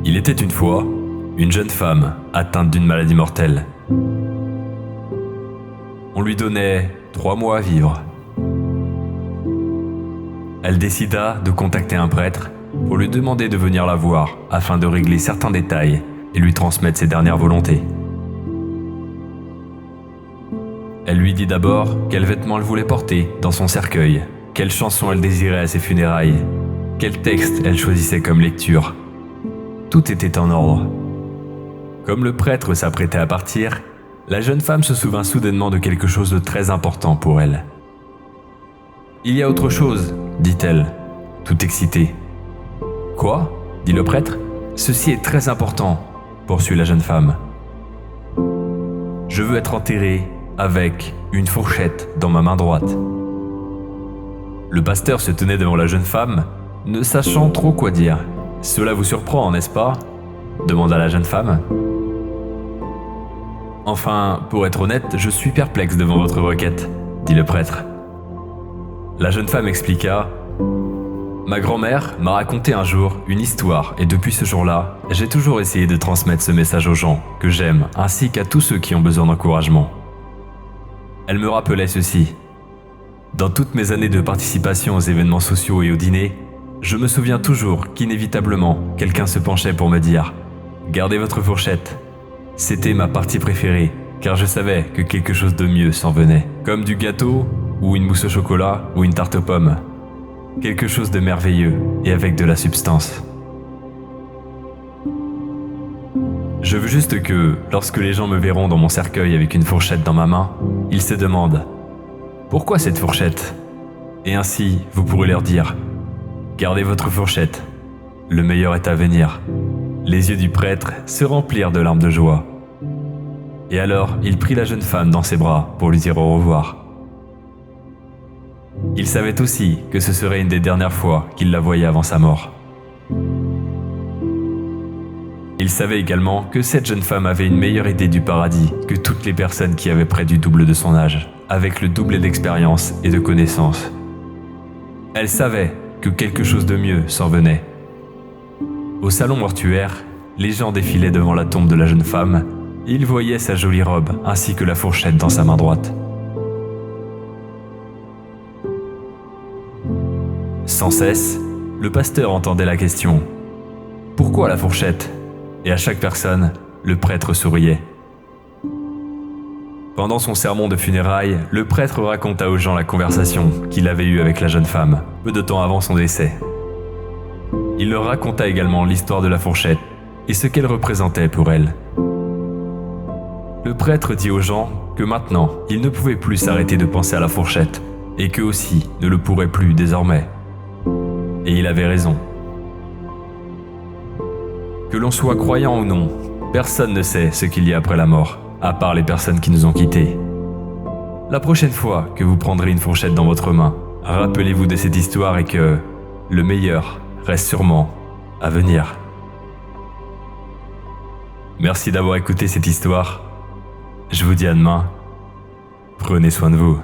Il était une fois une jeune femme atteinte d'une maladie mortelle. On lui donnait 3 mois à vivre. Elle décida de contacter un prêtre pour lui demander de venir la voir afin de régler certains détails et lui transmettre ses dernières volontés. Elle lui dit d'abord quels vêtements elle voulait porter dans son cercueil, quelle chanson elle désirait à ses funérailles, quel texte elle choisissait comme lecture. Tout était en ordre. Comme le prêtre s'apprêtait à partir, la jeune femme se souvint soudainement de quelque chose de très important pour elle. « Il y a autre chose, dit-elle, tout excitée. « Quoi ?» dit le prêtre. « Ceci est très important, poursuit la jeune femme. Je veux être enterrée avec une fourchette dans ma main droite. » Le pasteur se tenait devant la jeune femme, ne sachant trop quoi dire. « Cela vous surprend, n'est-ce pas ?» demanda la jeune femme. « Enfin, pour être honnête, je suis perplexe devant votre requête, dit le prêtre. » La jeune femme expliqua. « Ma grand-mère m'a raconté un jour une histoire et depuis ce jour-là, j'ai toujours essayé de transmettre ce message aux gens que j'aime ainsi qu'à tous ceux qui ont besoin d'encouragement. Elle me rappelait ceci. Dans toutes mes années de participation aux événements sociaux et aux dîners, je me souviens toujours qu'inévitablement, quelqu'un se penchait pour me dire « Gardez votre fourchette ». C'était ma partie préférée, car je savais que quelque chose de mieux s'en venait, comme du gâteau, ou une mousse au chocolat, ou une tarte aux pommes. Quelque chose de merveilleux et avec de la substance. Je veux juste que, lorsque les gens me verront dans mon cercueil avec une fourchette dans ma main, ils se demandent « Pourquoi cette fourchette ?» Et ainsi, vous pourrez leur dire « Gardez votre fourchette, le meilleur est à venir. » Les yeux du prêtre se remplirent de larmes de joie. Et alors, il prit la jeune femme dans ses bras pour lui dire au revoir. Il savait aussi que ce serait une des dernières fois qu'il la voyait avant sa mort. Il savait également que cette jeune femme avait une meilleure idée du paradis que toutes les personnes qui avaient près du double de son âge, avec le double d'expérience et de connaissances. Elle savait que quelque chose de mieux s'en venait. Au salon mortuaire, les gens défilaient devant la tombe de la jeune femme et ils voyaient sa jolie robe ainsi que la fourchette dans sa main droite. Sans cesse, le pasteur entendait la question « Pourquoi la fourchette ?» Et à chaque personne, le prêtre souriait. Pendant son sermon de funérailles, le prêtre raconta aux gens la conversation qu'il avait eue avec la jeune femme, peu de temps avant son décès. Il leur raconta également l'histoire de la fourchette et ce qu'elle représentait pour elle. Le prêtre dit aux gens que maintenant, ils ne pouvaient plus s'arrêter de penser à la fourchette et qu'eux aussi ne le pourraient plus désormais. Et il avait raison. Que l'on soit croyant ou non, personne ne sait ce qu'il y a après la mort, à part les personnes qui nous ont quittés. La prochaine fois que vous prendrez une fourchette dans votre main, rappelez-vous de cette histoire et que le meilleur reste sûrement à venir. Merci d'avoir écouté cette histoire. Je vous dis à demain. Prenez soin de vous.